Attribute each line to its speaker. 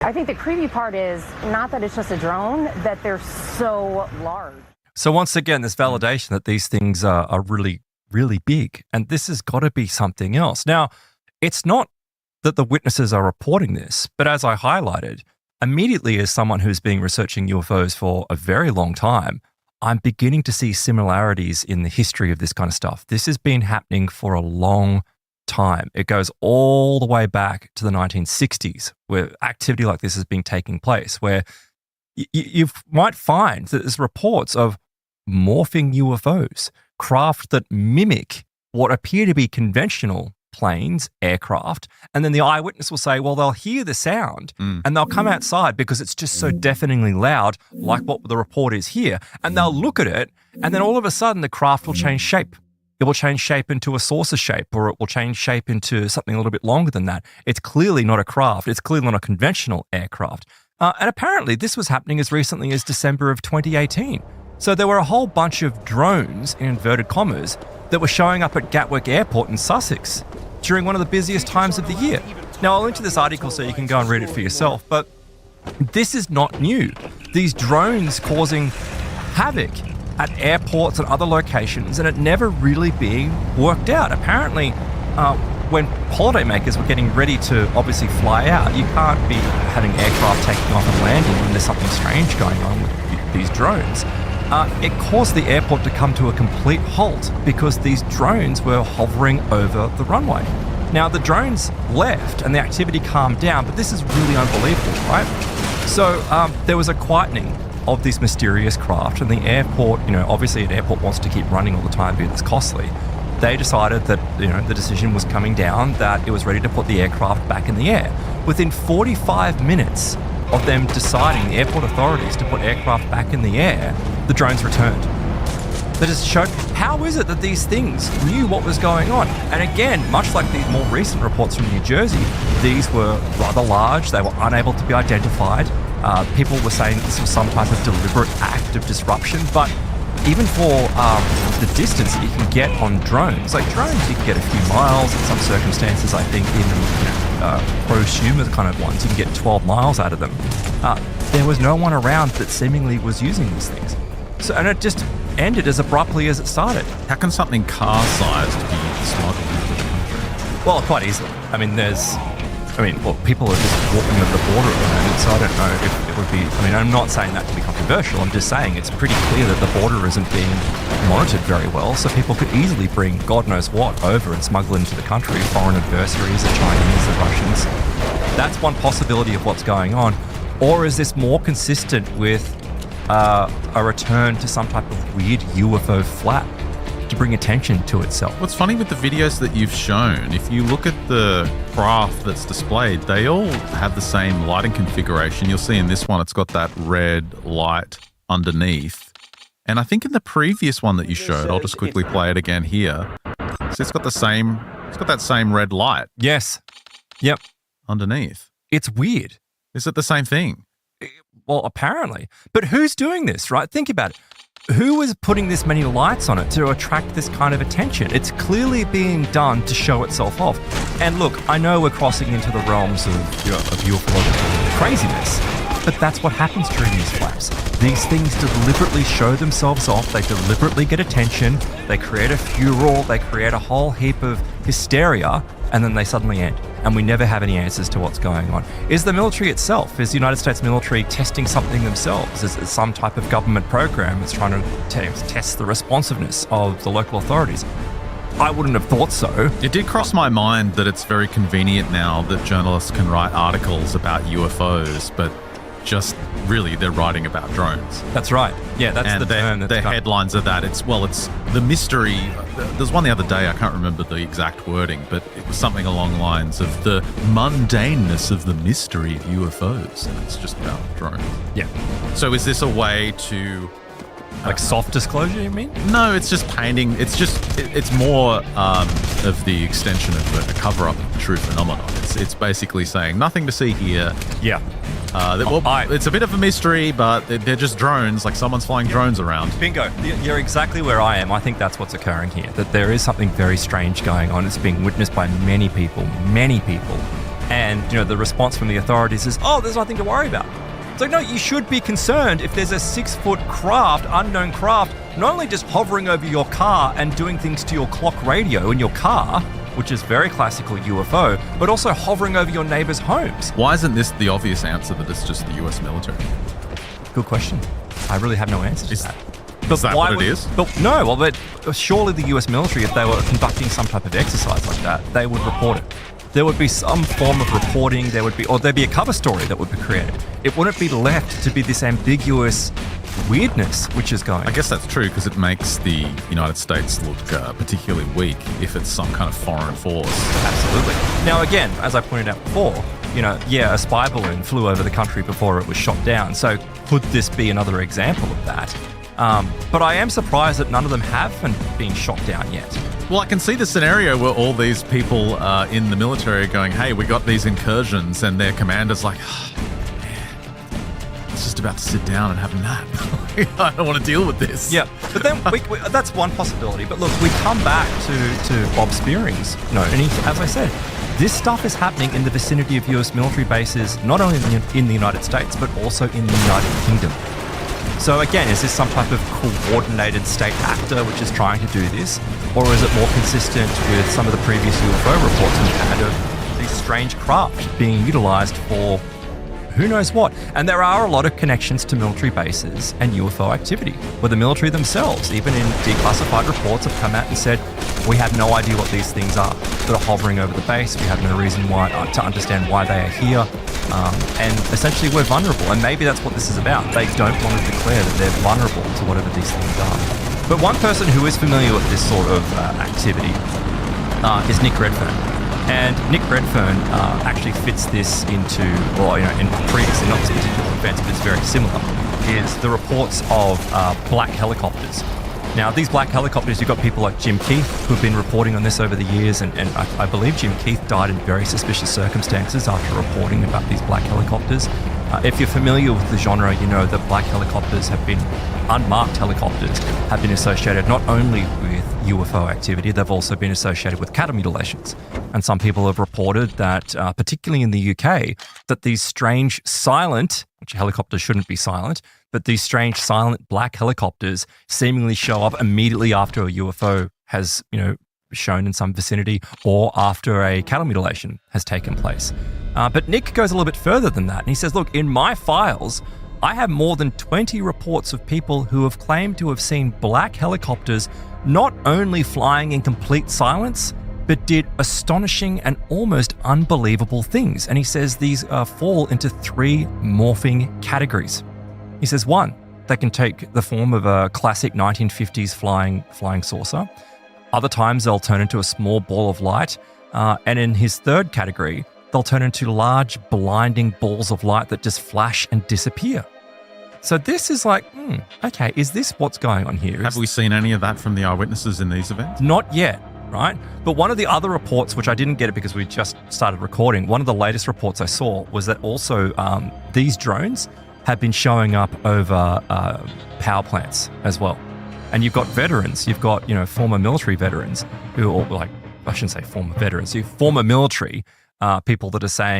Speaker 1: I think the creepy part is not that it's just a drone, that they're so large.
Speaker 2: So once again, this validation that these things are really, really big, and this has got to be something else. Now, it's not that the witnesses are reporting this, but as I highlighted, immediately as someone who's been researching UFOs for a very long time, I'm beginning to see similarities in the history of this kind of stuff. This has been happening for a long time. It goes all the way back to the 1960s, where activity like this has been taking place, where you might find that there's reports of morphing UFOs, craft that mimic what appear to be conventional planes, aircraft, and then the eyewitness will say, well, they'll hear the sound and they'll come outside because it's just so deafeningly loud, like what the report is here, and they'll look at it, and then all of a sudden the craft will change shape. It will change shape into a saucer shape, or it will change shape into something a little bit longer than that. It's clearly not a craft. It's clearly not a conventional aircraft. And apparently this was happening as recently as December of 2018. So there were a whole bunch of drones, in inverted commas, that were showing up at Gatwick Airport in Sussex during one of the busiest times of the year. Now, I'll link to this article so you can go and read it for yourself, but this is not new. These drones causing havoc at airports and other locations, and it never really being worked out. Apparently, when holidaymakers were getting ready to obviously fly out, you can't be having aircraft taking off and landing when there's something strange going on with these drones. It caused the airport to come to a complete halt because these drones were hovering over the runway. Now, the drones left and the activity calmed down, but this is really unbelievable, right? So there was a quietening of this mysterious craft, and the airport, obviously an airport wants to keep running all the time because it's costly. They decided that, the decision was coming down, that it was ready to put the aircraft back in the air. Within 45 minutes of them deciding, the airport authorities, to put aircraft back in the air, the drones returned. That just showed, how is it that these things knew what was going on? And again, much like these more recent reports from New Jersey, these were rather large, they were unable to be identified. People were saying that this was some type of deliberate act of disruption, but even for the distance that you can get on drones, like drones you can get a few miles in some circumstances. I think in prosumer kind of ones, you can get 12 miles out of them. There was no one around that seemingly was using these things. So, and it just ended as abruptly as it started.
Speaker 3: How can something car-sized be smuggled into the country?
Speaker 2: Well, quite easily. People are just walking over the border at the moment, so I don't know if it would be... I'm not saying that to be controversial. I'm just saying it's pretty clear that the border isn't being monitored very well, so people could easily bring God knows what over and smuggle into the country, foreign adversaries, the Chinese, the Russians. That's one possibility of what's going on. Or is this more consistent with a return to some type of weird UFO flap to bring attention to itself?
Speaker 3: What's funny with the videos that you've shown, if you look at the craft that's displayed, they all have the same lighting configuration. You'll see in this one, it's got that red light underneath. And I think in the previous one that you showed, I'll just quickly play it again here. So it's got that same red light.
Speaker 2: Yes. Yep.
Speaker 3: Underneath.
Speaker 2: It's weird.
Speaker 3: Is it the same thing?
Speaker 2: Well, apparently. But who's doing this, right? Think about it. Who is putting this many lights on it to attract this kind of attention? It's clearly being done to show itself off. And look, I know we're crossing into the realms of ufological craziness, but that's what happens during these flaps. These things deliberately show themselves off. They deliberately get attention. They create a furor. They create a whole heap of hysteria, and then they suddenly end. And we never have any answers to what's going on. Is the military itself, is the United States military testing something themselves? Is it some type of government program that's trying to test the responsiveness of the local authorities? I wouldn't have thought so.
Speaker 3: It did cross my mind that it's very convenient now that journalists can write articles about UFOs, but just really they're writing about drones.
Speaker 2: That's right. Yeah, that's
Speaker 3: and
Speaker 2: the term.
Speaker 3: The headlines are that it's the mystery. There's one the other day, I can't remember the exact wording, but it was something along the lines of the mundaneness of the mystery of UFOs, and it's just about drones.
Speaker 2: Yeah.
Speaker 3: So is this a way to...
Speaker 2: Like soft disclosure, you mean?
Speaker 3: No, it's just painting. It's more of the extension of a cover-up of the true phenomenon. It's basically saying nothing to see here.
Speaker 2: Yeah.
Speaker 3: It's a bit of a mystery, but they're just drones, like someone's flying drones around.
Speaker 2: Bingo. You're exactly where I am. I think that's what's occurring here, that there is something very strange going on. It's being witnessed by many people, And, the response from the authorities is, oh, there's nothing to worry about. It's like, no, you should be concerned if there's a 6-foot craft, unknown craft, not only just hovering over your car and doing things to your clock radio in your car, which is very classical UFO, but also hovering over your neighbors' homes.
Speaker 3: Why isn't this the obvious answer that it's just the US military?
Speaker 2: Good question. I really have no answer to that.
Speaker 3: Is that what it is?
Speaker 2: But surely the US military, if they were conducting some type of exercise like that, they would report it. There would be some form of reporting, there'd be a cover story that would be created. It wouldn't be left to be this ambiguous weirdness which is going.
Speaker 3: I guess that's true because it makes the United States look particularly weak if it's some kind of foreign force.
Speaker 2: Absolutely. Now, again, as I pointed out before, a spy balloon flew over the country before it was shot down. So could this be another example of that? But I am surprised that none of them haven't been shot down yet.
Speaker 3: Well, I can see the scenario where all these people in the military are going, hey, we got these incursions, and their commander's like, oh, man, it's just about to sit down and have a nap. I don't want to deal with this.
Speaker 2: Yeah, but then that's one possibility. But look, we come back to Bob Spearing's note, and as I said, this stuff is happening in the vicinity of US military bases, not only in the United States, but also in the United Kingdom. So again, is this some type of coordinated state actor which is trying to do this? Or is it more consistent with some of the previous UFO reports we've had of these strange craft being utilized for who knows what? And there are a lot of connections to military bases and UFO activity, where the military themselves, even in declassified reports, have come out and said, we have no idea what these things are that are hovering over the base. We have no reason to understand why they are here. And essentially we're vulnerable. And maybe that's what this is about. They don't want to declare that they're vulnerable to whatever these things are. But one person who is familiar with this sort of activity is Nick Redfern. And Nick Redfern actually fits this into, in previously, not this particular event, but it's very similar, is the reports of black helicopters. Now, these black helicopters, you've got people like Jim Keith who have been reporting on this over the years, and I believe Jim Keith died in very suspicious circumstances after reporting about these black helicopters. If you're familiar with the genre, you know that black helicopters have been, unmarked helicopters, have been associated not only with UFO activity, they've also been associated with cattle mutilations. And some people have reported that, particularly in the UK, that these strange silent, which helicopters shouldn't be silent, but these strange silent black helicopters seemingly show up immediately after a UFO has, shown in some vicinity or after a cattle mutilation has taken place. But Nick goes a little bit further than that. And he says, look, in my files, I have more than 20 reports of people who have claimed to have seen black helicopters not only flying in complete silence, but did astonishing and almost unbelievable things. And he says these fall into 3 morphing categories. He says, 1, they can take the form of a classic 1950s flying saucer. Other times they'll turn into a small ball of light. And in his 3rd category, they'll turn into large blinding balls of light that just flash and disappear. So this is like, okay, is this what's going on here?
Speaker 3: Have we seen any of that from the eyewitnesses in these events?
Speaker 2: Not yet, right? But one of the other reports, which I didn't get it because we just started recording, one of the latest reports I saw was that also these drones have been showing up over power plants as well. And you've got veterans, you've got, former military veterans who are I shouldn't say former veterans, former military people that are saying,